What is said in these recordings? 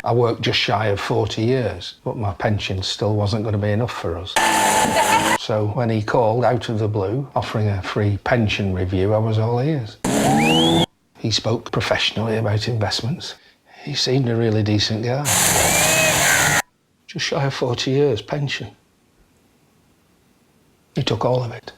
I worked just shy of 40 years, but my pension still wasn't going to be enough for us. So when he called out of the blue, offering a free pension review, I was all ears. He spoke professionally about investments. He seemed a really decent guy. Just shy of 40 years pension. He took all of it.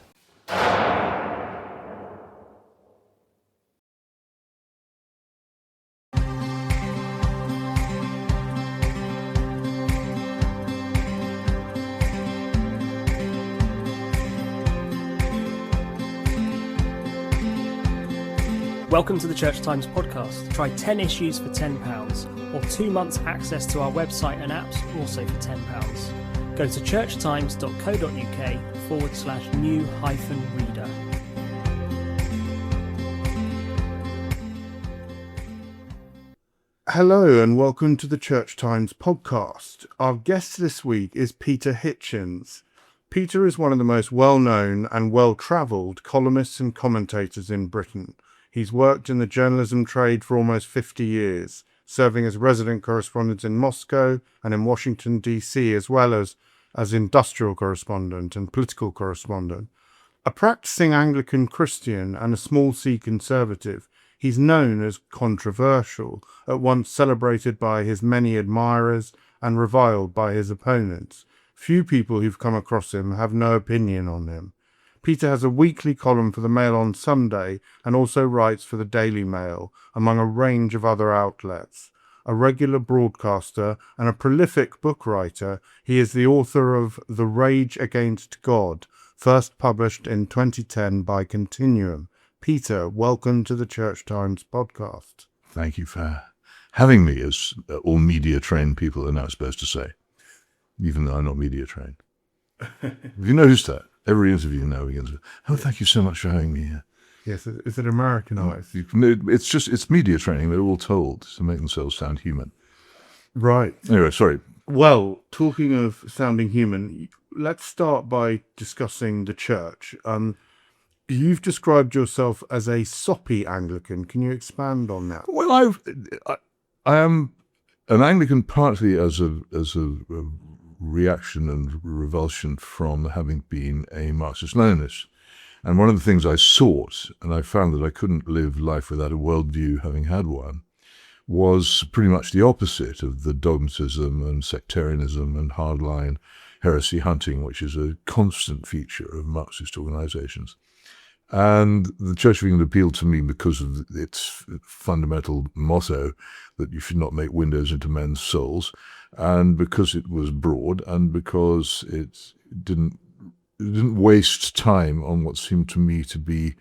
Welcome to the Church Times podcast. Try 10 issues for £10 or 2 months access to our website and apps also for £10. Go to churchtimes.co.uk/new-reader. Hello and welcome to the Church Times podcast. Our guest this week is Peter Hitchens. Peter is one of the most well-known and well-travelled columnists and commentators in Britain. He's worked in the journalism trade for almost 50 years, serving as resident correspondent in Moscow and in Washington, D.C., as well as industrial correspondent and political correspondent. A practicing Anglican Christian and a small C conservative, he's known as controversial, at once celebrated by his many admirers and reviled by his opponents. Few people who've come across him have no opinion on him. Peter has a weekly column for the Mail on Sunday and also writes for the Daily Mail, among a range of other outlets. A regular broadcaster and a prolific book writer, he is the author of The Rage Against God, first published in 2010 by Continuum. Peter, welcome to the Church Times podcast. Thank you for having me, as all media-trained people are now supposed to say, even though I'm not media-trained. Have you noticed that? Every interview now begins with, thank you so much for having me here. Yes, is it Americanized? It's media training. They're all told to make themselves sound human. Right. Anyway, sorry. Well, talking of sounding human, let's start by discussing the church. You've described yourself as a soppy Anglican. Can you expand on that? Well, I am an Anglican partly as a reaction and revulsion from having been a Marxist-Leninist. And one of the things I sought, and I found that I couldn't live life without a worldview, having had one, was pretty much the opposite of the dogmatism and sectarianism and hardline heresy hunting, which is a constant feature of Marxist organizations. And the Church of England appealed to me because of its fundamental motto that you should not make windows into men's souls, and because it was broad, and because it didn't waste time on what seemed to me to be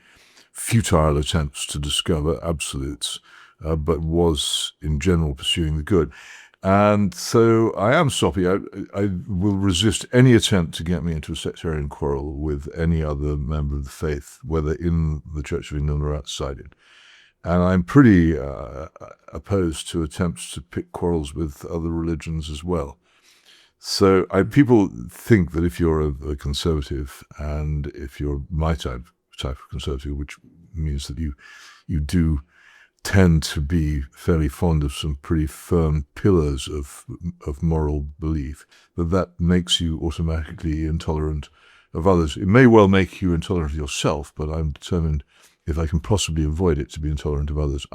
futile attempts to discover absolutes, but was in general pursuing the good. And so I am soppy. I will resist any attempt to get me into a sectarian quarrel with any other member of the faith, whether in the Church of England or outside it. And I'm pretty opposed to attempts to pick quarrels with other religions as well. So people think that if you're a conservative, and if you're my type of conservative, which means that you do tend to be fairly fond of some pretty firm pillars of moral belief, that makes you automatically intolerant of others. It may well make you intolerant of yourself, but I'm determined, if I can possibly avoid it, to be intolerant of others.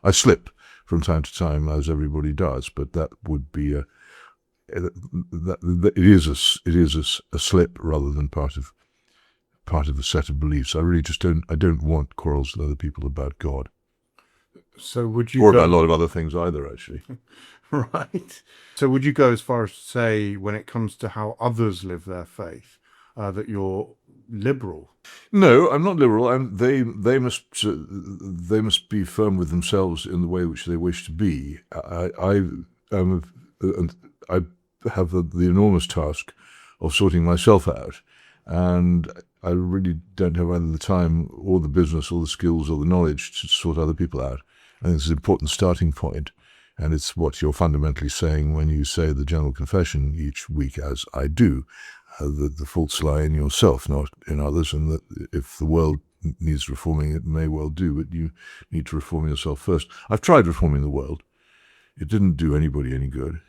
I slip from time to time, as everybody does, but that would be it is a slip rather than part of a set of beliefs. I really just don't want quarrels with other people about God. So would you or about a lot of other things either, actually. Right. So would you go as far as to say, when it comes to how others live their faith, that you're liberal? No, I'm not liberal. They must be firm with themselves in the way which they wish to be. I have the enormous task of sorting myself out, and I really don't have either the time or the business or the skills or the knowledge to sort other people out. I think it's an important starting point, and it's what you're fundamentally saying when you say the General Confession each week, as I do, that the faults lie in yourself, not in others, and that if the world needs reforming, it may well do, but you need to reform yourself first. I've tried reforming the world It didn't do anybody any good.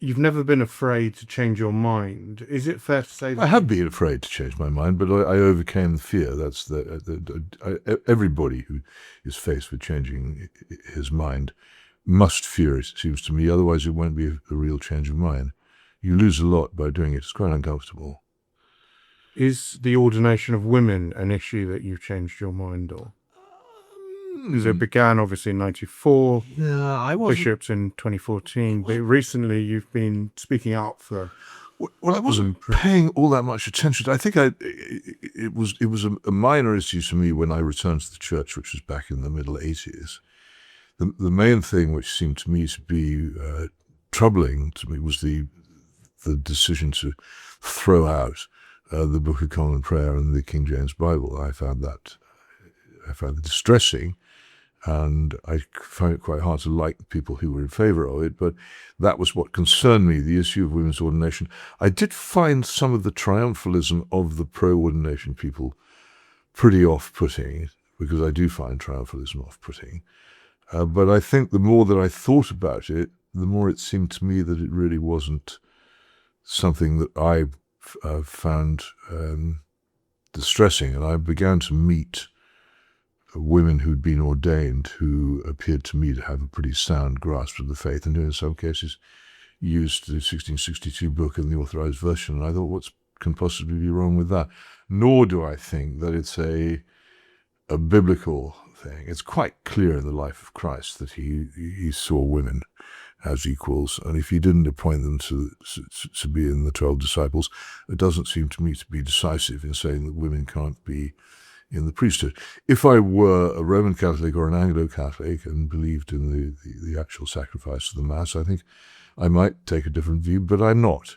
You've never been afraid to change your mind. Is it fair to say that I have been afraid to change my mind, but I overcame the fear. That's everybody who is faced with changing his mind must fear it, seems to me. Otherwise, it won't be a real change of mind. You lose a lot by doing it. It's quite uncomfortable. Is the ordination of women an issue that you've changed your mind on? Because it began obviously in 94, Yeah, I wasn't. bishops in 2014, but recently you've been speaking out for... Well, I wasn't paying all that much attention. I think it was a minor issue to me when I returned to the church, which was back in the middle 80s. The main thing which seemed to me to be troubling to me was the decision to throw out the Book of Common Prayer and the King James Bible. I found it distressing, and I found it quite hard to like the people who were in favour of it, but that was what concerned me, the issue of women's ordination. I did find some of the triumphalism of the pro-ordination people pretty off-putting, because I do find triumphalism off-putting. But I think the more that I thought about it, the more it seemed to me that it really wasn't something that I found distressing, and I began to meet women who'd been ordained who appeared to me to have a pretty sound grasp of the faith, and who in some cases used the 1662 book in the Authorized Version. And I thought, what can possibly be wrong with that? Nor do I think that it's a biblical thing. It's quite clear in the life of Christ that he saw women as equals, and if he didn't appoint them to be in the 12 disciples, it doesn't seem to me to be decisive in saying that women can't be in the priesthood. If I were a Roman Catholic or an Anglo-Catholic and believed in the actual sacrifice of the Mass, I think I might take a different view, but I'm not.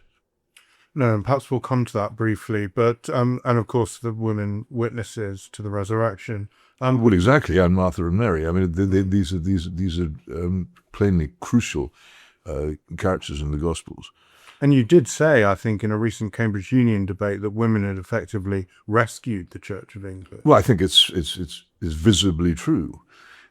No, and perhaps we'll come to that briefly, but and of course the women witnesses to the resurrection. Well, exactly, and Martha and Mary. I mean, these are plainly crucial characters in the Gospels. And you did say, I think, in a recent Cambridge Union debate that women had effectively rescued the Church of England. Well, I think it's visibly true.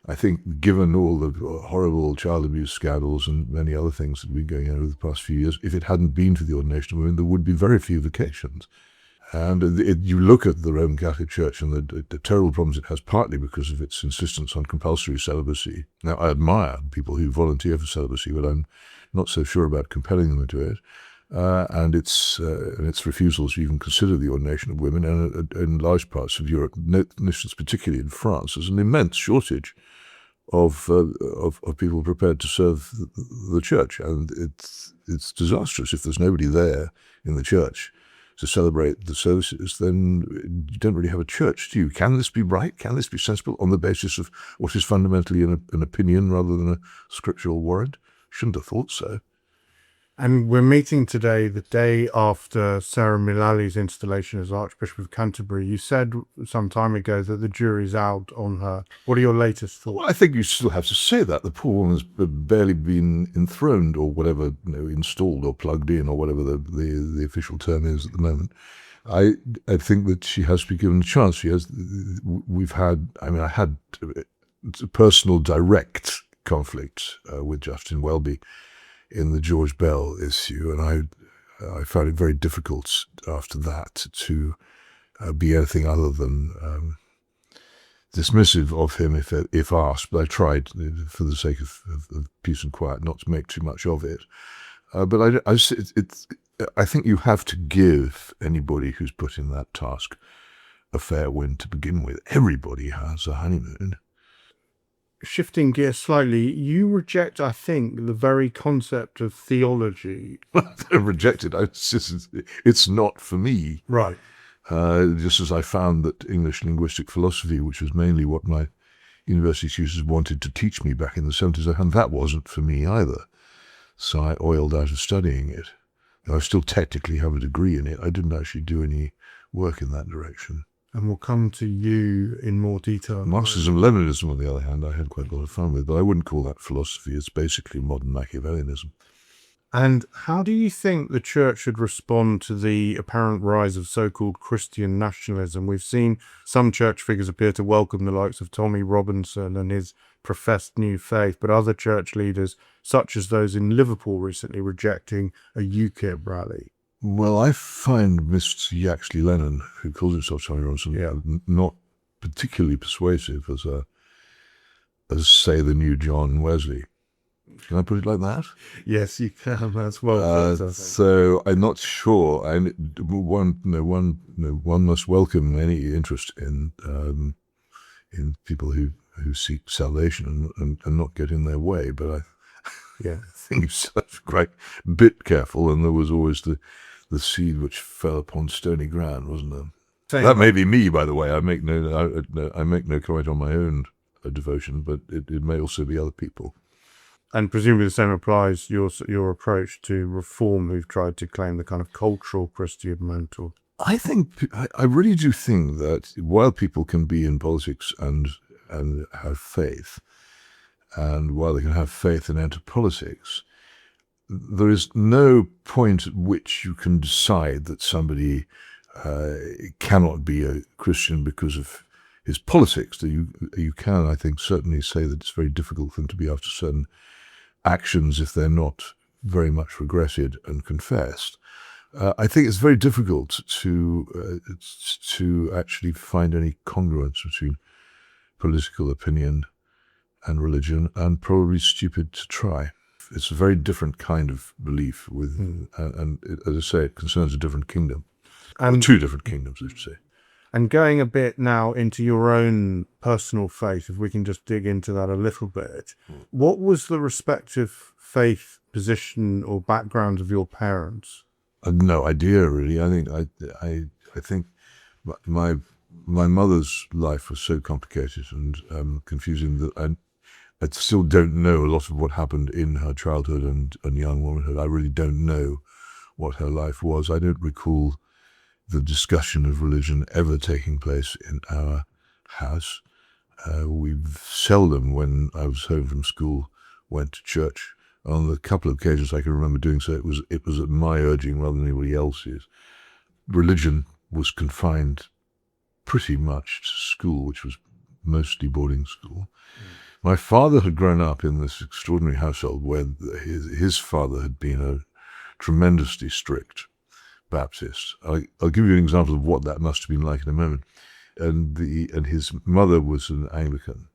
I think, given all the horrible child abuse scandals and many other things that have been going on over the past few years, if it hadn't been for the ordination of women, there would be very few vocations. And you look at the Roman Catholic Church and the terrible problems it has, partly because of its insistence on compulsory celibacy. Now, I admire people who volunteer for celibacy, but I'm not so sure about compelling them into it. And its refusal to even consider the ordination of women, and in large parts of Europe, particularly in France, there's an immense shortage of people prepared to serve the church, and it's disastrous if there's nobody there in the church to celebrate the services. Then you don't really have a church, do you? Can this be right? Can this be sensible on the basis of what is fundamentally an opinion rather than a scriptural warrant? Shouldn't have thought so. And we're meeting today, the day after Sarah Mullally's installation as Archbishop of Canterbury. You said some time ago that the jury's out on her. What are your latest thoughts? Well, I think you still have to say that. The poor woman's barely been enthroned or whatever, installed or plugged in or whatever the official term is at the moment. I think that she has to be given a chance. I had a personal direct conflict with Justin Welby in the George Bell issue, and I found it very difficult after that to be anything other than dismissive of him if asked. But I tried, for the sake of peace and quiet, not to make too much of it. But I think you have to give anybody who's put in that task a fair wind to begin with. Everybody has a honeymoon. Shifting gears slightly, you reject, I think, the very concept of theology. I don't reject it. It's not for me. Right. Just as I found that English linguistic philosophy, which was mainly what my university tutors wanted to teach me back in the 70s, and that wasn't for me either. So I oiled out of studying it. I still technically have a degree in it. I didn't actually do any work in that direction. And we'll come to you in more detail. Marxism-Leninism, on the other hand, I had quite a lot of fun with, but I wouldn't call that philosophy. It's basically modern Machiavellianism. And how do you think the church should respond to the apparent rise of so-called Christian nationalism? We've seen some church figures appear to welcome the likes of Tommy Robinson and his professed new faith, but other church leaders, such as those in Liverpool recently, rejecting a UKIP rally. Well, I find Mr. Yaxley Lennon, who calls himself Charlie Ronson, not particularly persuasive as say the new John Wesley. Can I put it like that? Yes, you can. That's well put, so I'm not sure. One must welcome any interest in people who seek salvation and not get in their way. But I think you have to be quite a bit careful. And there was always the seed which fell upon stony ground, wasn't there? That may be me, by the way. I make no comment on my own devotion, but it may also be other people. And presumably the same applies your approach to reform, who've tried to claim the kind of cultural Christian mentor. I really do think that while people can be in politics and have faith, and while they can have faith and enter politics, there is no point at which you can decide that somebody cannot be a Christian because of his politics. That you can, I think, certainly say that it's very difficult for them to be after certain actions if they're not very much regretted and confessed. I think it's very difficult to actually find any congruence between political opinion and religion, and probably stupid to try. It's a very different kind of belief and as I say, it concerns a different kingdom. And two different kingdoms, I should say. And going a bit now into your own personal faith, if we can just dig into that a little bit, what was the respective faith position or background of your parents? No idea, really. I think my mother's life was so complicated and confusing that I still don't know a lot of what happened in her childhood and young womanhood. I really don't know what her life was. I don't recall the discussion of religion ever taking place in our house. We've seldom, when I was home from school, went to church. On the couple of occasions I can remember doing so, it was at my urging rather than anybody else's. Religion was confined pretty much to school, which was mostly boarding school. My father had grown up in this extraordinary household where his father had been a tremendously strict Baptist. I'll give you an example of what that must have been like in a moment. And his mother was an Anglican.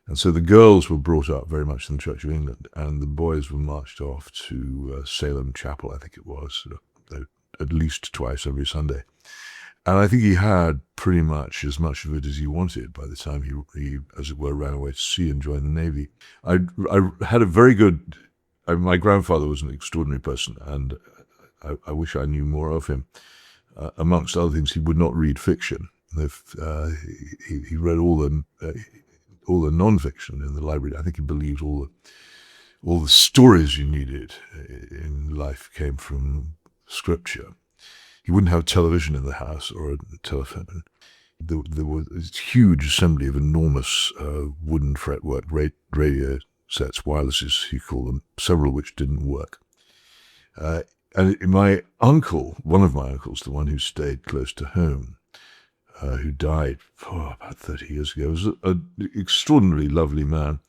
And so the girls were brought up very much in the Church of England, and the boys were marched off to Salem Chapel, I think it was, at least twice every Sunday. And I think he had pretty much as much of it as he wanted by the time he as it were, ran away to sea and joined the Navy. I had a very good... my grandfather was an extraordinary person, and I wish I knew more of him. Amongst other things, he would not read fiction. He read all the non-fiction in the library. I think he believed all the stories you needed in life came from scripture. He wouldn't have television in the house or a telephone. There was a huge assembly of enormous wooden fretwork radio sets, wirelesses he called them, several which didn't work. And my uncle, one of my uncles, the one who stayed close to home, who died about 30 years ago, was an extraordinarily lovely man,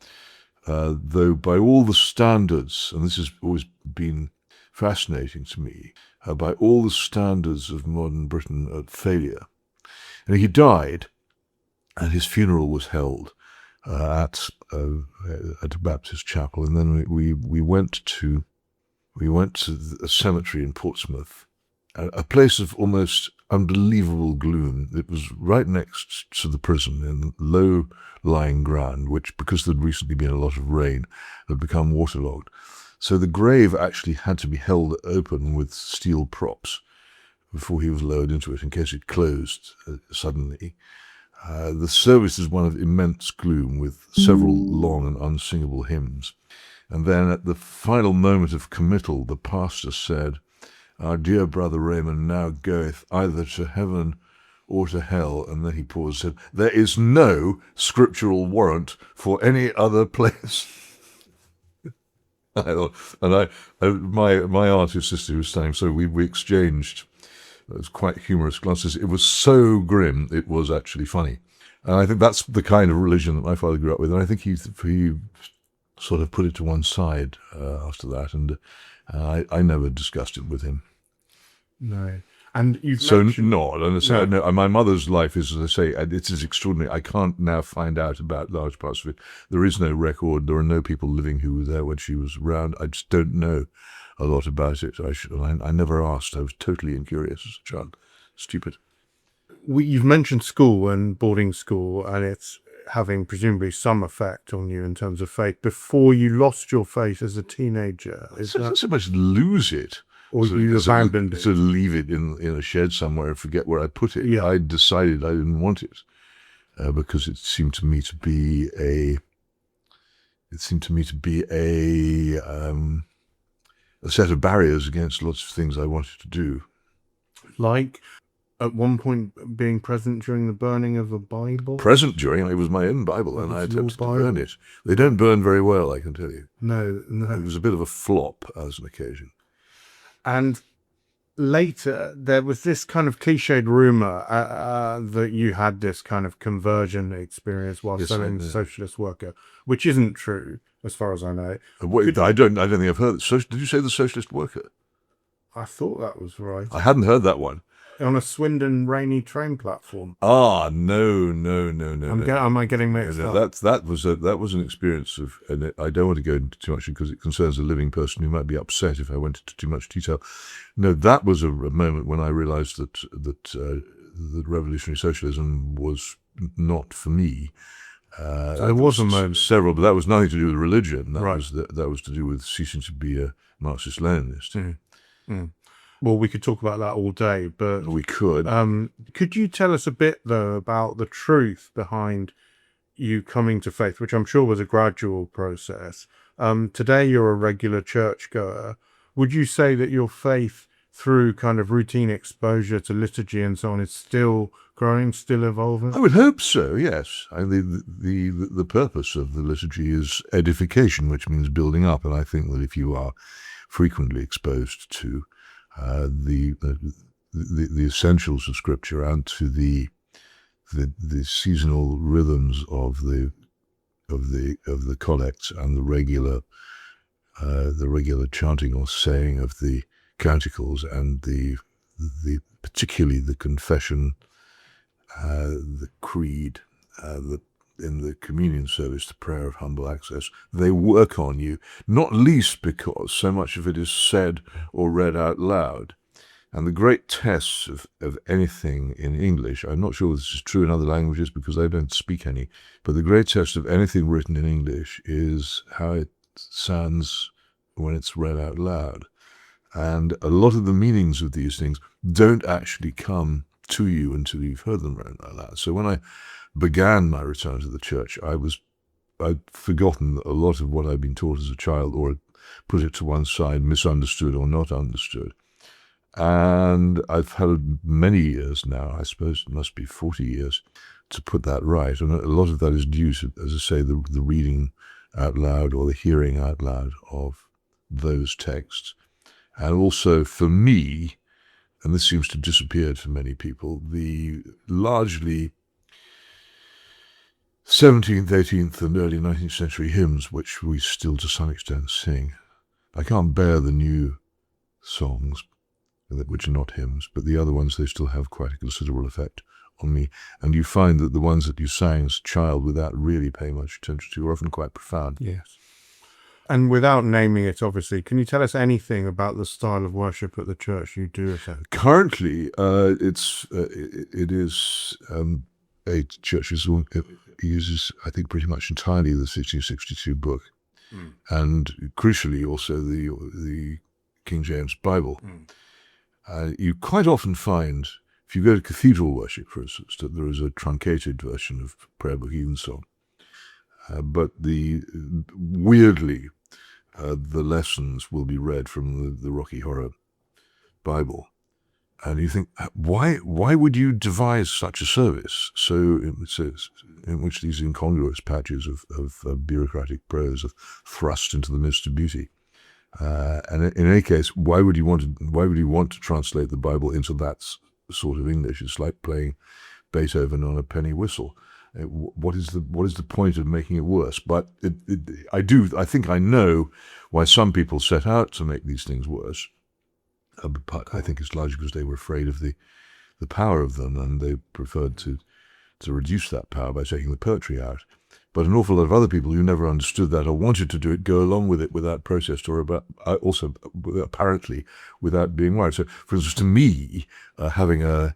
though by all the standards, and this has always been fascinating to me, by all the standards of modern Britain, a failure. And he died, and his funeral was held at a Baptist chapel, and then we went to a cemetery in Portsmouth, a place of almost unbelievable gloom. It was right next to the prison in low-lying ground, which, because there'd recently been a lot of rain, had become waterlogged. So the grave actually had to be held open with steel props before he was lowered into it in case it closed suddenly. The service is one of immense gloom with several long and unsingable hymns. And then at the final moment of committal, the pastor said, "Our dear brother Raymond now goeth either to heaven or to hell." And then he paused and said, "There is no scriptural warrant for any other place." I thought, and my aunt, his sister, who was standing, so we exchanged, it was quite humorous glances. It was so grim, it was actually funny. And I think that's the kind of religion that my father grew up with. And I think he sort of put it to one side after that. And I never discussed it with him. No. And you've So mentioned... not. And so, no, my mother's life is, as I say, it is extraordinary. I can't now find out about large parts of it. There is no record. There are no people living who were there when she was around. I just don't know a lot about it. I never asked. I was totally incurious as a child. Stupid. You've mentioned school and boarding school, and it's having presumably some effect on you in terms of faith. Before you lost your faith as a teenager, It's not so much lose it. Or you abandoned it? To leave it in a shed somewhere and forget where I put it. Yeah. I decided I didn't want it because it seemed to me to be a set of barriers against lots of things I wanted to do. Like, at one point, being present during the burning of a Bible? It was my own Bible, and I attempted to Bible? burn it. They don't burn very well, I can tell you. No. It was a bit of a flop as an occasion. And later, there was this kind of cliched rumor that you had this kind of conversion experience while selling the Socialist Worker, which isn't true, as far as I know. I don't think I've heard it. Did you say the Socialist Worker? I thought that was right. I hadn't heard that one. On a Swindon rainy train platform. Ah, no. Am I getting mixed up? That was an experience of, and I don't want to go into too much because it concerns a living person who might be upset if I went into too much detail. No, that was a moment when I realised that revolutionary socialism was not for me. There was a moment. Several, but that was nothing to do with religion. That Right. was to do with ceasing to be a Marxist-Leninist. Well, we could talk about that all day, but We could. could you tell us a bit, though, about the truth behind you coming to faith, which I'm sure was a gradual process? Today, you're a regular churchgoer. Would you say that your faith, through kind of routine exposure to liturgy and so on, is still growing, still evolving? I would hope so, yes. The purpose of the liturgy is edification, which means building up, and I think that if you are frequently exposed to the essentials of Scripture and to the seasonal rhythms of the collects and the regular chanting or saying of the canticles and the particularly the confession, the creed, in the communion service, the prayer of humble access, they work on you, not least because so much of it is said or read out loud. And the great tests of anything in English, I'm not sure this is true in other languages because I don't speak any, but the great test of anything written in English is how it sounds when it's read out loud. And a lot of the meanings of these things don't actually come to you until you've heard them read out loud. So when I began my return to the church, I'd forgotten a lot of what I'd been taught as a child, or put it to one side, misunderstood or not understood. And I've had many years now, I suppose it must be 40 years, to put that right. And a lot of that is due to, as I say, the reading out loud or the hearing out loud of those texts. And also for me, and this seems to have disappeared for many people, the largely 17th, 18th and early 19th century hymns, which we still to some extent sing. I can't bear the new songs, which are not hymns, but the other ones, they still have quite a considerable effect on me. And you find that the ones that you sang as a child without really paying much attention to are often quite profound. Yes. And without naming it, obviously, can you tell us anything about the style of worship at the church you do attend? Currently, it is a church uses, I think, pretty much entirely the 1662 book, and crucially also the King James Bible. You quite often find, if you go to cathedral worship, for instance, that there is a truncated version of Prayer Book Evensong. But weirdly, the lessons will be read from the Rocky Horror Bible. And you think, why would you devise such a service in which these incongruous patches of bureaucratic prose are thrust into the midst of beauty? And in any case, why would you want to translate the Bible into that sort of English? It's like playing Beethoven on a penny whistle. What is the point of making it worse? But I think I know why some people set out to make these things worse. But I think it's largely because they were afraid of the power of them, and they preferred to reduce that power by taking the poetry out. But an awful lot of other people who never understood that or wanted to do it go along with it without protest, or also apparently without being worried. So, for instance, to me, having a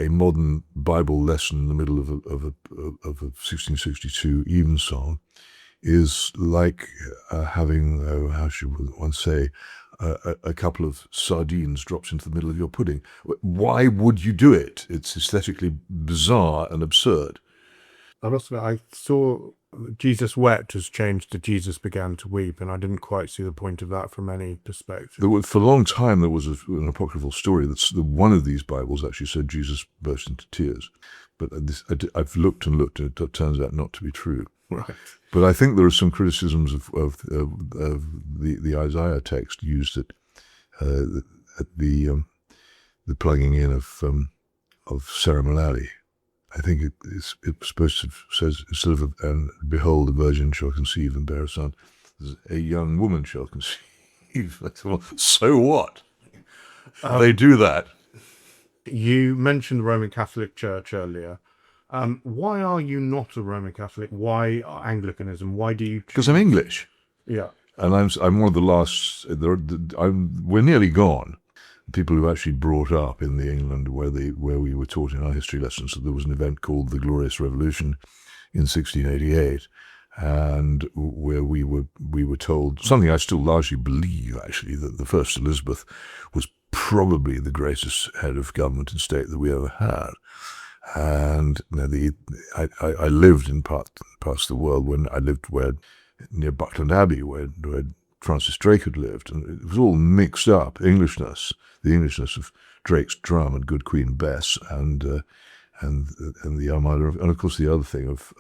modern Bible lesson in the middle of a 1662 evensong is like having, how should one say, a couple of sardines dropped into the middle of your pudding. Why would you do it? It's aesthetically bizarre and absurd. I must admit, I saw Jesus wept has changed to Jesus began to weep, and I didn't quite see the point of that from any perspective. For a long time, there was an apocryphal story that one of these Bibles actually said Jesus burst into tears. But I've looked and looked, and it turns out not to be true. Right. But I think there are some criticisms of the Isaiah text used at the plugging in of ceremonially. I think it's supposed to says, instead of and behold, a virgin shall conceive and bear a son, a young woman shall conceive. Well, so what? They do that. You mentioned the Roman Catholic Church earlier. Why are you not a Roman Catholic? Why Anglicanism? Why do you? Because I'm English. Yeah. And I'm one of the last. We're nearly gone. People who actually brought up in the England where we were taught in our history lessons that there was an event called the Glorious Revolution in 1688, and where we were told something I still largely believe, actually, that the first Elizabeth was probably the greatest head of government and state that we ever had. And I lived in parts of the world when I lived near Buckland Abbey, where Francis Drake had lived, and it was all mixed up Englishness, the Englishness of Drake's drum and Good Queen Bess, and the Armada, and of course the other thing of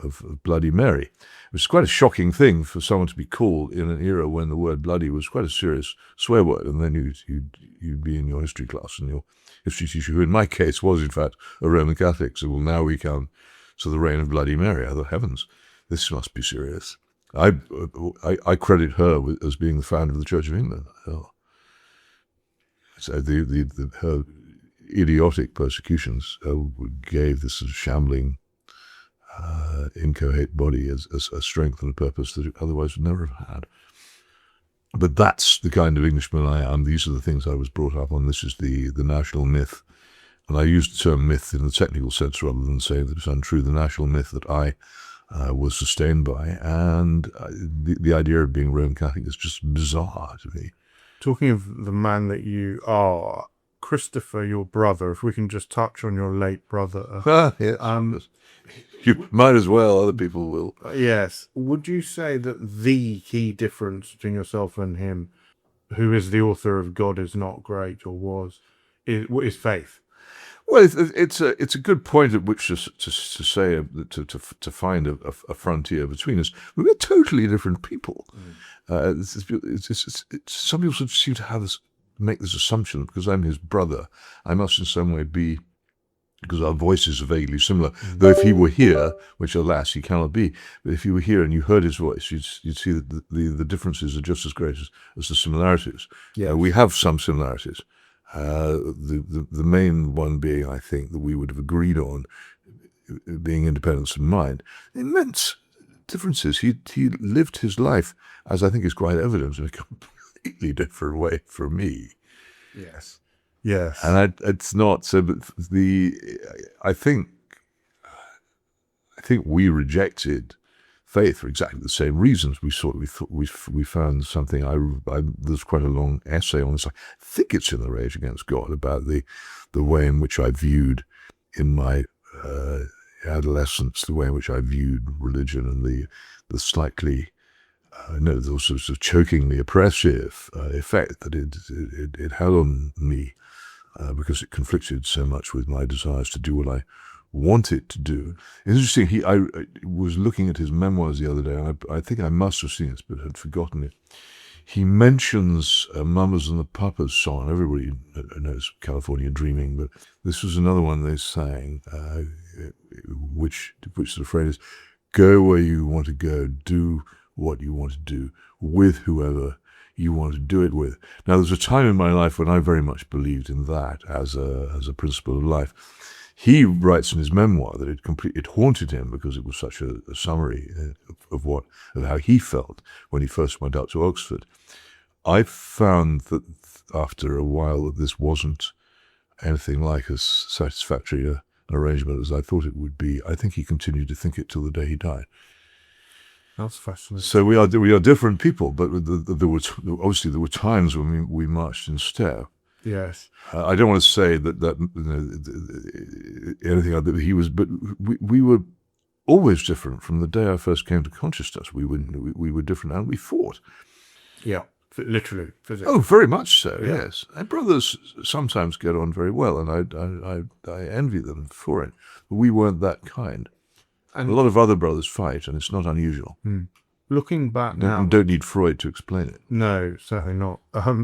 Bloody Mary. It was quite a shocking thing for someone to be called in an era when the word bloody was quite a serious swear word, and then you'd be in your history class, and your history teacher, who in my case was in fact a Roman Catholic, said, well, now we come to the reign of Bloody Mary. I thought, heavens, this must be serious. I credit her as being the founder of the Church of England. So her idiotic persecutions gave this sort of shambling, inchoate body a strength and a purpose that it otherwise would never have had. But that's the kind of Englishman I am. These are the things I was brought up on. This is the national myth. And I use the term myth in the technical sense rather than saying that it's untrue. The national myth that I was sustained by, and the idea of being Roman Catholic is just bizarre to me. Talking of the man that you are, Christopher, your brother, if we can just touch on your late brother. Yes. You might as well, other people will. Yes. Would you say that the key difference between yourself and him, who is the author of God is Not Great, or was, is faith? Well, it's a good point at which to say to find a frontier between us. We're totally different people. Some people seem to make this assumption because I'm his brother, I must in some way be, because our voices are vaguely similar. Though if he were here, which alas he cannot be, but if he were here and you heard his voice, you'd see that the differences are just as great as the similarities. Yeah, we have some similarities. The main one being, I think, that we would have agreed on being independence of mind. Immense differences. He lived his life, as I think is quite evident, in a completely different way from me. Yes. Yes. And it's not so. But I think we rejected faith for exactly the same reasons. We found something. There's quite a long essay on this. I think it's in the Rage Against God about the way in which I viewed in my adolescence, the way in which I viewed religion, and the slightly the sort of chokingly oppressive effect that it had on me because it conflicted so much with my desires to do what I wanted to do. It's interesting, I was looking at his memoirs the other day, and I think I must have seen it, but had forgotten it. He mentions Mamas and the Papas song. Everybody knows California Dreaming, but this was another one they sang which the phrase is, go where you want to go, do what you want to do, with whoever you want to do it with. Now, there's a time in my life when I very much believed in that as a principle of life. He writes in his memoir that it haunted him because it was such a summary of how he felt when he first went out to Oxford. I found that after a while that this wasn't anything like as satisfactory an arrangement as I thought it would be. I think he continued to think it till the day he died. That's fascinating. So we are different people, but there were times when we marched in step. Yes. I don't want to say that anything like that. But we were always different from the day I first came to consciousness. We were different, and we fought. Yeah, literally, physically. Oh, very much so. Yeah. Yes, and brothers sometimes get on very well, and I envy them for it. But we weren't that kind. And a lot of other brothers fight, and it's not unusual. looking back now, Don't need Freud to explain it. no, certainly not.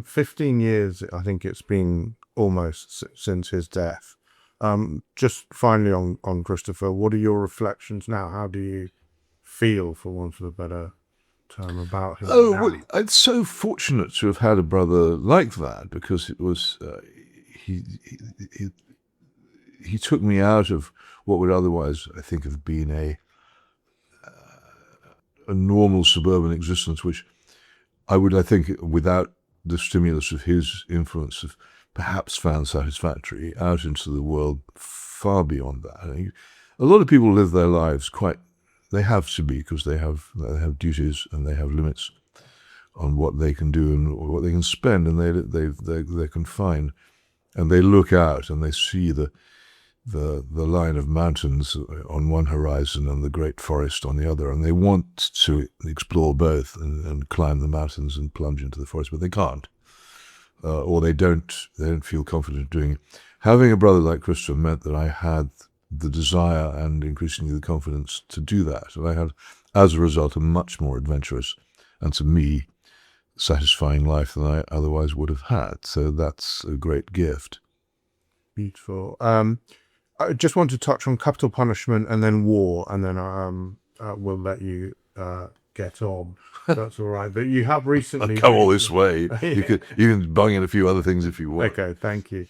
15 years, I think it's been almost since his death. Just finally on Christopher, what are your reflections now? How do you feel, for want of a better term, about him Oh, now? well, I'm so fortunate to have had a brother like that, because it was he took me out of what would otherwise, I think, have been a normal suburban existence, which I think, without the stimulus of his influence, have perhaps found satisfactory, out into the world far beyond that. A lot of people live their lives they have to be, because they have duties and they have limits on what they can do and what they can spend, and they're confined, and they look out and they see the line of mountains on one horizon and the great forest on the other, and they want to explore both and climb the mountains and plunge into the forest, but they can't, or they don't feel confident doing it. Having a brother like Christopher meant that I had the desire and increasingly the confidence to do that, and I had, as a result, a much more adventurous and, to me, satisfying life than I otherwise would have had. So that's a great gift. Beautiful. I just want to touch on capital punishment and then war, and then we'll let you get on. That's all right. But you have recently I've come all this way. You can bung in a few other things if you want. Okay, thank you.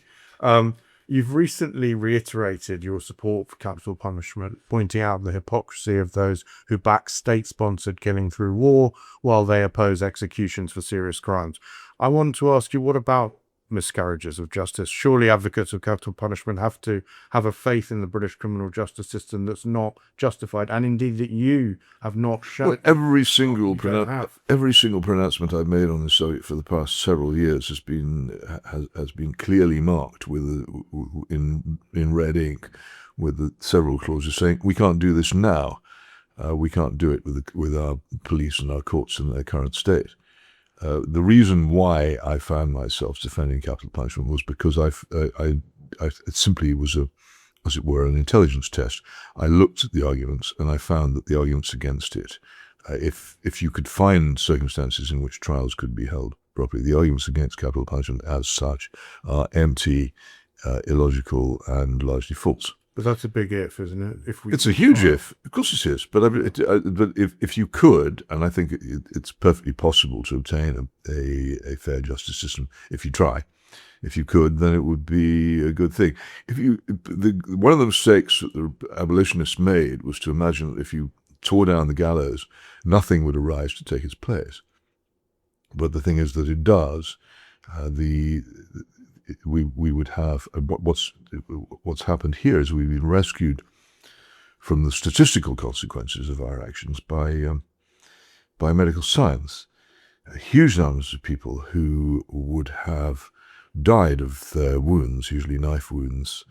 You've recently reiterated your support for capital punishment, pointing out the hypocrisy of those who back state-sponsored killing through war while they oppose executions for serious crimes. I wanted to ask you, what about miscarriages of justice? Surely advocates of capital punishment have to have a faith in the British criminal justice system that's not justified, and indeed that you have not shown. Well, every single pronouncement I've made on this subject for the past several years has been clearly marked in red ink with several clauses saying we can't do this now. We can't do it with our police and our courts in their current state. The reason why I found myself defending capital punishment was because it simply was as it were, an intelligence test. I looked at the arguments and I found that the arguments against it, if you could find circumstances in which trials could be held properly, the arguments against capital punishment as such are empty, illogical, and largely false. But that's a big if, isn't it? It's a huge if. Of course it is. But if you could, and I think it's perfectly possible to obtain a fair justice system if you try. If you could, then it would be a good thing. One of the mistakes that the abolitionists made was to imagine that if you tore down the gallows, nothing would arise to take its place. But the thing is that it does. We would have what's happened here is we've been rescued from the statistical consequences of our actions by medical science. Huge numbers of people who would have died of their wounds, usually knife wounds,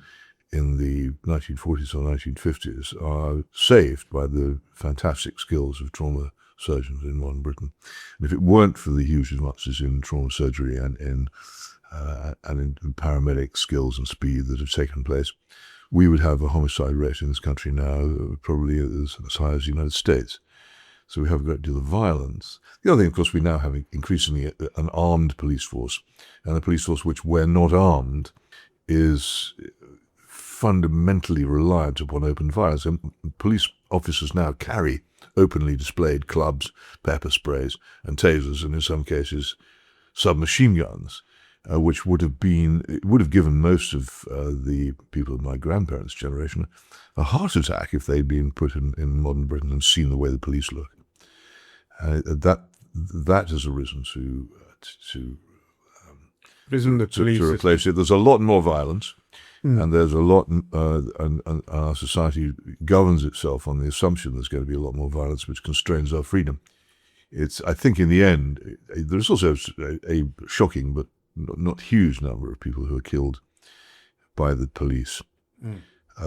in the 1940s or 1950s, are saved by the fantastic skills of trauma surgeons in modern Britain. And if it weren't for the huge advances in trauma surgery and in paramedic skills and speed that have taken place, we would have a homicide rate in this country now probably as high as the United States. So we have a great deal of violence. The other thing, of course, we now have increasingly an armed police force, and a police force which, where not armed, is fundamentally reliant upon open fires. And police officers now carry openly displayed clubs, pepper sprays, and tasers, and in some cases, submachine guns, which would have given most of the people of my grandparents' generation a heart attack if they'd been put in modern Britain and seen the way the police look. That has arisen to replace it. There's a lot more violence, and there's a lot, and our society governs itself on the assumption there's going to be a lot more violence, which constrains our freedom. I think in the end, there's also a shocking but not huge number of people who are killed by the police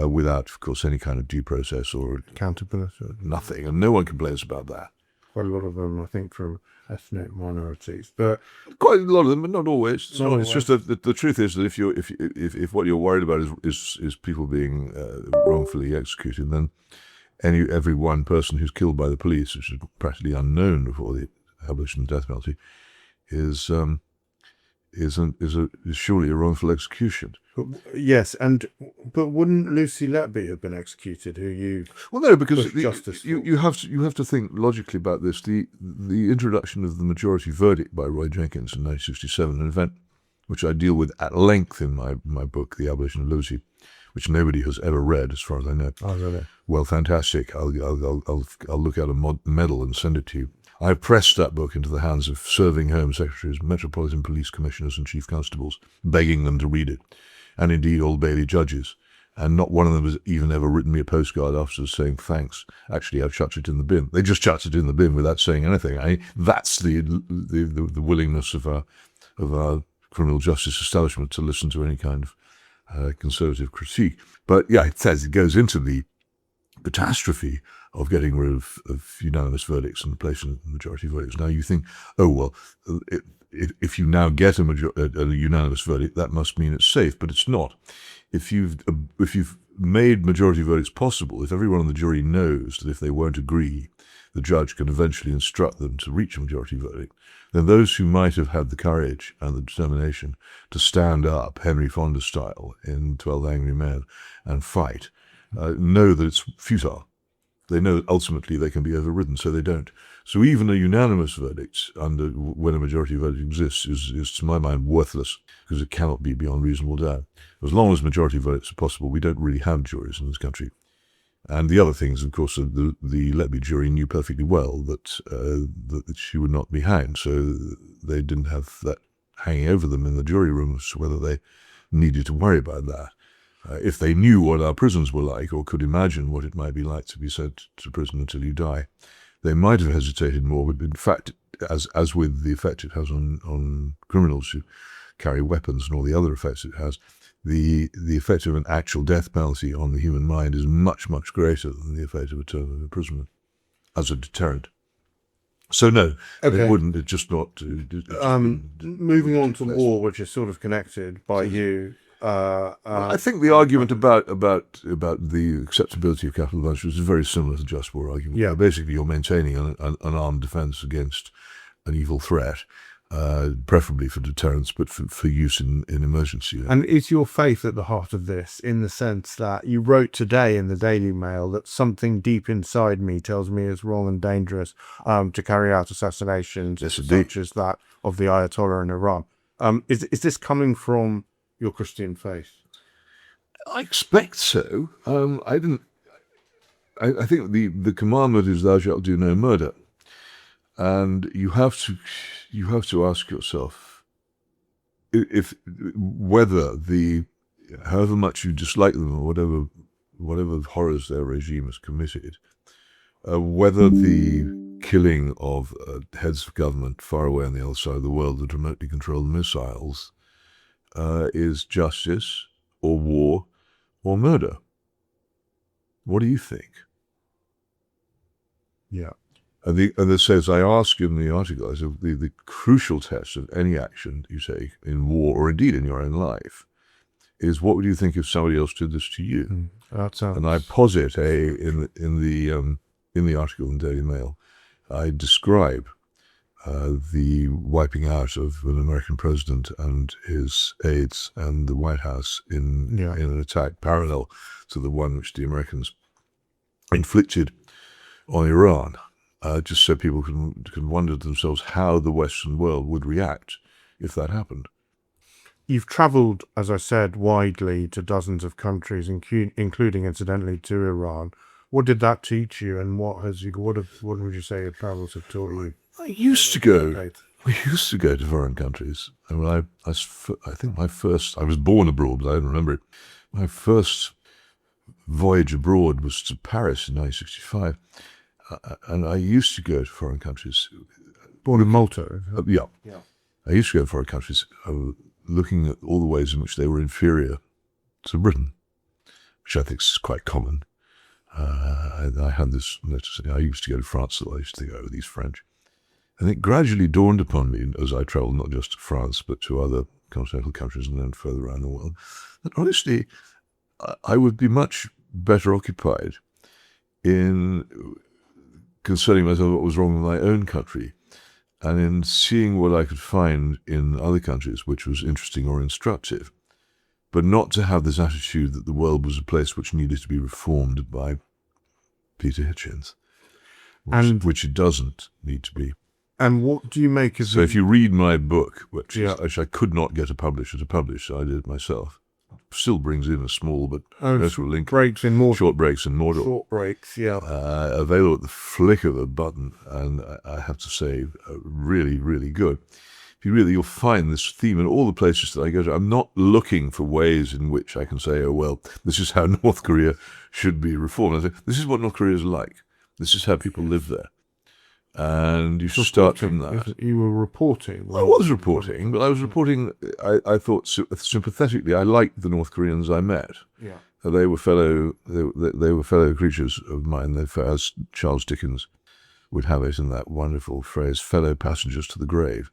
without, of course, any kind of due process or Accountability. nothing, and no one complains about that. Quite a lot of them, I think, from ethnic minorities, but Quite a lot of them, but not always. It's, Not not, it's always. just that the truth is that if what you're worried about is people being wrongfully executed, then every one person who's killed by the police, which is practically unknown before the abolition of the death penalty, is surely a wrongful execution. yes, but wouldn't Lucy Letby have been executed? Who you? Well, no, because Push justice you have to think logically about this. The introduction of the majority verdict by Roy Jenkins in 1967, an event which I deal with at length in my book, The Abolition of Liberty, which nobody has ever read, as far as I know. Oh, really? Well, fantastic. I'll look out a medal and send it to you. I pressed that book into the hands of serving Home Secretaries, Metropolitan Police Commissioners and Chief Constables, begging them to read it, and indeed Old Bailey judges. And not one of them has even ever written me a postcard afterwards saying thanks. Actually, I've chucked it in the bin. They just chucked it in the bin without saying anything. That's the willingness of our criminal justice establishment to listen to any kind of conservative critique. But yeah, it goes into the catastrophe of getting rid of unanimous verdicts and replacing majority verdicts. Now you think, oh well, if you now get a unanimous verdict, that must mean it's safe, but it's not. If you've made majority verdicts possible, if everyone on the jury knows that if they won't agree, the judge can eventually instruct them to reach a majority verdict, then those who might have had the courage and the determination to stand up, Henry Fonda style, in 12 Angry Men and fight, know that it's futile. They know that ultimately they can be overridden, so they don't. So even a unanimous verdict when a majority verdict exists is to my mind worthless, because it cannot be beyond reasonable doubt. As long as majority verdicts are possible, we don't really have juries in this country. And the other things, of course, the Letby jury knew perfectly well that she would not be hanged, so they didn't have that hanging over them in the jury room as to whether they needed to worry about that. If they knew what our prisons were like, or could imagine what it might be like to be sent to prison until you die, they might have hesitated more. But in fact, as with the effect it has on criminals who carry weapons and all the other effects it has, the effect of an actual death penalty on the human mind is much, much greater than the effect of a term of imprisonment as a deterrent. So no, Okay. it wouldn't. It's just not. Moving on to war, which is sort of connected by you. I think the argument about the acceptability of capital punishment is very similar to the just war argument. Yeah. Basically, you're maintaining an armed defence against an evil threat, preferably for deterrence, but for use in emergency. And is your faith at the heart of this, in the sense that you wrote today in the Daily Mail that something deep inside me tells me it's wrong and dangerous to carry out assassinations such as that of the Ayatollah in Iran? Is this coming from your Christian faith? I expect so. I think the commandment is "Thou shalt do no murder," and you have to ask yourself whether however much you dislike them or whatever horrors their regime has committed, whether the killing of heads of government far away on the other side of the world that remotely control the missiles is justice or war or murder. What do you think? Yeah. And this says, I ask in the article, the crucial test of any action you take in war or indeed in your own life is, what would you think if somebody else did this to you? And I posit in the article in Daily Mail, I describe the wiping out of an American president and his aides and the White House in an attack parallel to the one which the Americans inflicted on Iran, just so people can wonder to themselves how the Western world would react if that happened. You've travelled, as I said, widely to dozens of countries, including, incidentally, to Iran. What did that teach you, and what would you say your travels have taught you? I used to go. We used to go to foreign countries. I mean, I think I was born abroad, but I don't remember it. My first voyage abroad was to Paris in 1965, and I used to go to foreign countries. Born in Malta? Yeah. I used to go to foreign countries, looking at all the ways in which they were inferior to Britain, which I think is quite common. I had this, I used to go to France, so I used to think, oh, these French. And it gradually dawned upon me as I travelled not just to France, but to other continental countries and then further around the world, that honestly, I would be much better occupied in concerning myself what was wrong with my own country and in seeing what I could find in other countries which was interesting or instructive, but not to have this attitude that the world was a place which needed to be reformed by Peter Hitchens, which it doesn't need to be. And what do you make of So if you read my book, which I could not get a publisher to publish, so I did it myself, still brings in a small but notable link. Breaks in more. Short breaks in Mordor. Short breaks, yeah. Available at the flick of a button, and I have to say, really, really good. You'll find this theme in all the places that I go to. I'm not looking for ways in which I can say, oh, well, this is how North Korea should be reformed. I say, this is what North Korea is like. This is how people live there. And you should start from that. You were reporting. I was reporting, but I was reporting, I thought sympathetically. I liked the North Koreans I met. Yeah. They were fellow creatures of mine, as Charles Dickens would have it in that wonderful phrase, fellow passengers to the grave.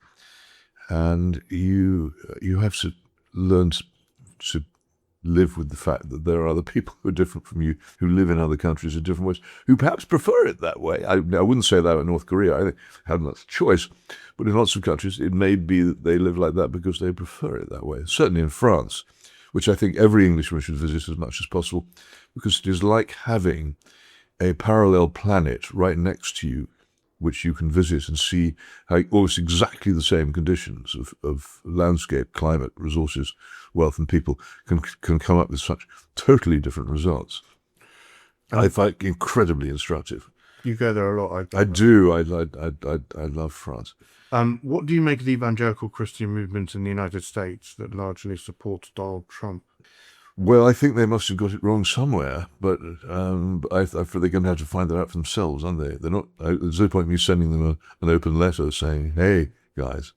And you have to learn to live with the fact that there are other people who are different from you, who live in other countries in different ways, who perhaps prefer it that way. I wouldn't say that about North Korea. I think I had much choice, but in lots of countries, it may be that they live like that because they prefer it that way. Certainly in France, which I think every Englishman should visit as much as possible, because it is like having a parallel planet right next to you, which you can visit and see how almost exactly the same conditions of landscape, climate, resources, wealth, and people can come up with such totally different results. I find it incredibly instructive. You go there a lot. I do. I love France. What do you make of the evangelical Christian movement in the United States that largely supports Donald Trump? Well, I think they must have got it wrong somewhere, but I feel they're going to have to find that out for themselves, aren't they? They're not. There's no point in me sending them an open letter saying, "Hey, guys,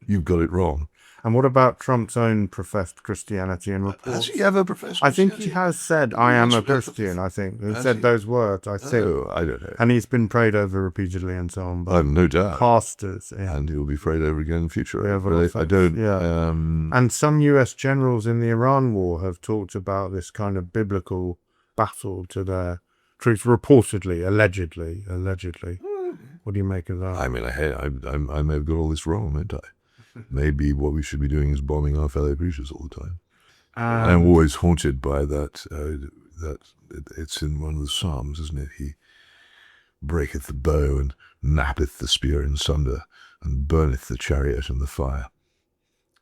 you've got it wrong." And what about Trump's own professed Christianity and reports? Has he ever professed I think Christianity? he has said, "I am a Christian." I think he said those words. I think. Oh, I don't know. And he's been prayed over repeatedly and so on. By No doubt. pastors. Yeah. And he'll be prayed over again in the future. Yeah, But I don't. Yeah. And some US generals in the Iran war have talked about this kind of biblical battle to their troops, reportedly, allegedly. What do you make of that? I mean, I may have got all this wrong, mayn't I? Maybe what we should be doing is bombing our fellow creatures all the time. I'm always haunted by that. That it's in one of the Psalms, isn't it? He breaketh the bow and knappeth the spear in sunder and burneth the chariot in the fire.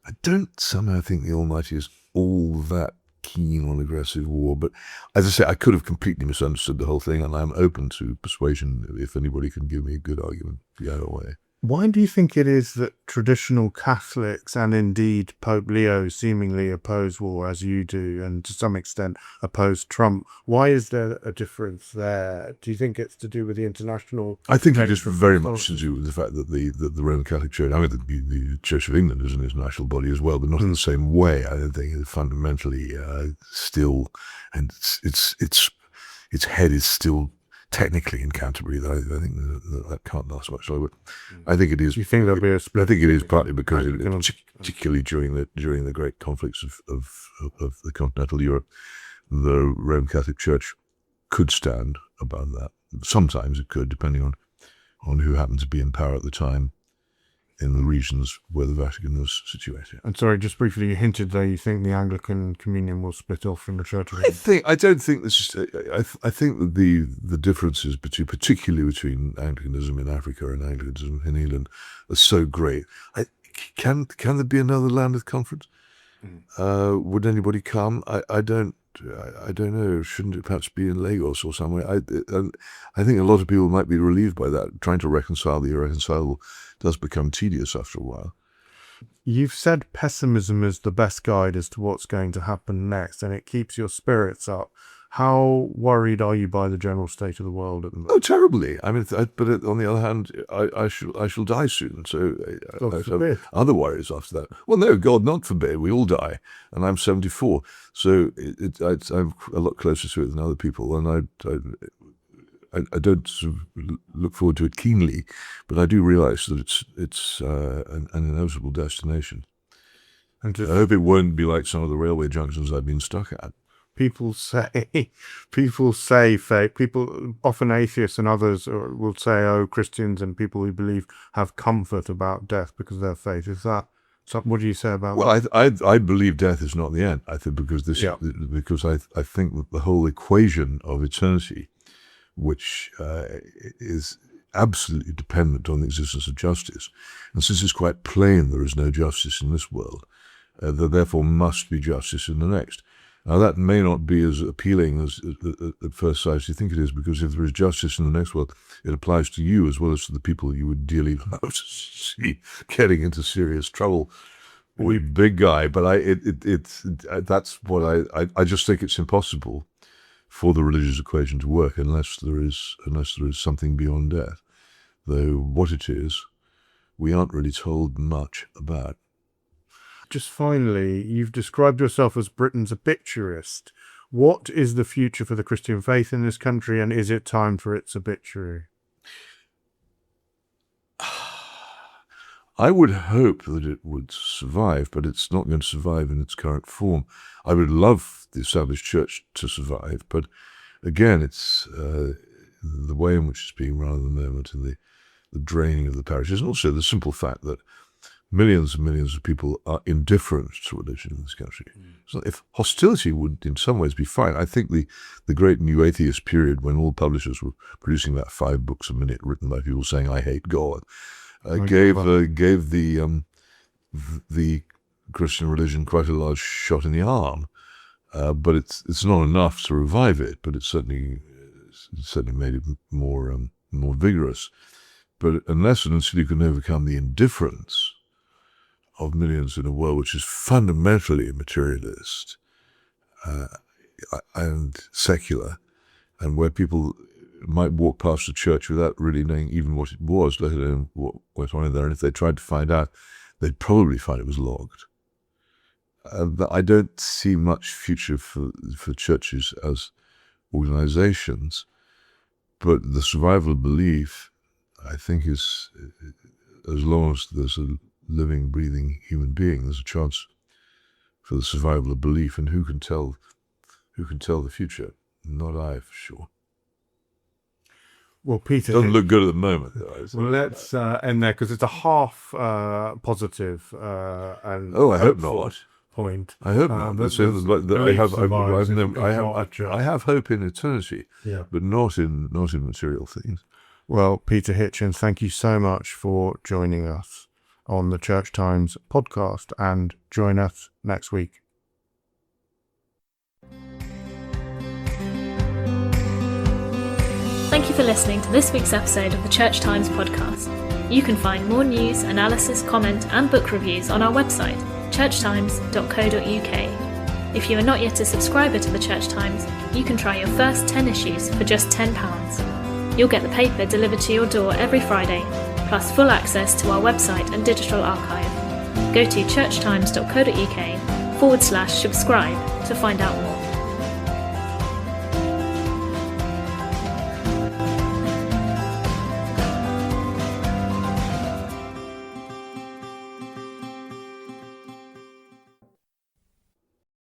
I don't somehow think the Almighty is all that keen on aggressive war, but as I say, I could have completely misunderstood the whole thing, and I'm open to persuasion if anybody can give me a good argument the other way. Why do you think it is that traditional Catholics and indeed Pope Leo seemingly oppose war as you do, and to some extent oppose Trump? Why is there a difference there? Do you think it's to do with the international? I think it is very much to do with the fact that the Roman Catholic Church, I mean, the Church of England is an international body as well, but not in the same way. I don't think it fundamentally still, and its head is still technically in Canterbury. I think that can't last much longer. I think it is. You think there'll be a split? I think it is partly because, particularly during the great conflicts of the continental Europe, the Roman Catholic Church could stand above that. Sometimes it could, depending on who happened to be in power at the time in the regions where the Vatican was situated. And sorry, just briefly, you hinted there you think the Anglican Communion will split off from the Church of England. I don't think this is. I think that the differences particularly between Anglicanism in Africa and Anglicanism in England, are so great. Can there be another Lambeth Conference? Would anybody come? I don't know. Shouldn't it perhaps be in Lagos or somewhere? I think a lot of people might be relieved by that. Trying to reconcile the irreconcilable does become tedious after a while. You've said pessimism is the best guide as to what's going to happen next, and it keeps your spirits up. How worried are you by the general state of the world at the moment? Oh, terribly. I mean, but on the other hand, I shall die soon, so I have other worries after that. Well, no, God not forbid, we all die, and I'm 74, so I'm a lot closer to it than other people, and I don't sort of look forward to it keenly, but I do realise that it's an inevitable destination. And I hope it won't be like some of the railway junctions I've been stuck at. People say, often atheists and others will say, oh, Christians and people who believe have comfort about death because of their faith. Is that something? What do you say about that? Well, I believe death is not the end. I think because I think that the whole equation of eternity, which is absolutely dependent on the existence of justice, and since it's quite plain there is no justice in this world, there therefore must be justice in the next. Now, that may not be as appealing as at first sight as you think it is, because if there is justice in the next world, it applies to you as well as to the people you would dearly love to see getting into serious trouble with big guy. But that's what I just think it's impossible for the religious equation to work unless there is something beyond death. Though what it is, we aren't really told much about. Just finally, you've described yourself as Britain's obituarist. What is the future for the Christian faith in this country, and is it time for its obituary? I would hope that it would survive, but it's not going to survive in its current form. I would love the established church to survive, but again, it's the way in which it's being run at the moment, and the draining of the parishes, and also the simple fact that millions and millions of people are indifferent to religion in this country. So if hostility would in some ways be fine, I think the great new atheist period when all publishers were producing about 5 books a minute written by people saying, I hate God, gave the Christian religion quite a large shot in the arm. But it's not enough to revive it, but it certainly made it more vigorous. But unless and until you can overcome the indifference of millions in a world which is fundamentally materialist and secular, and where people might walk past the church without really knowing even what it was, let alone what went on in there, and if they tried to find out, they'd probably find it was locked. I don't see much future for churches as organizations, but the survival of belief, I think, is, as long as there's a living, breathing human being, there's a chance for the survival of belief, and who can tell the future? Not I, for sure. Well, Peter, doesn't look good at the moment, though. Well, let's end there, because it's a half positive and I hope not. Point. I hope not. I have hope in eternity, but not in material things. Well, Peter Hitchens, thank you so much for joining us on the Church Times podcast, and join us next week. Thank you for listening to this week's episode of the Church Times podcast. You can find more news, analysis, comment, and book reviews on our website, churchtimes.co.uk. If you are not yet a subscriber to the Church Times, you can try your first 10 issues for just £10. You'll get the paper delivered to your door every Friday, plus full access to our website and digital archive. Go to churchtimes.co.uk/subscribe to find out more.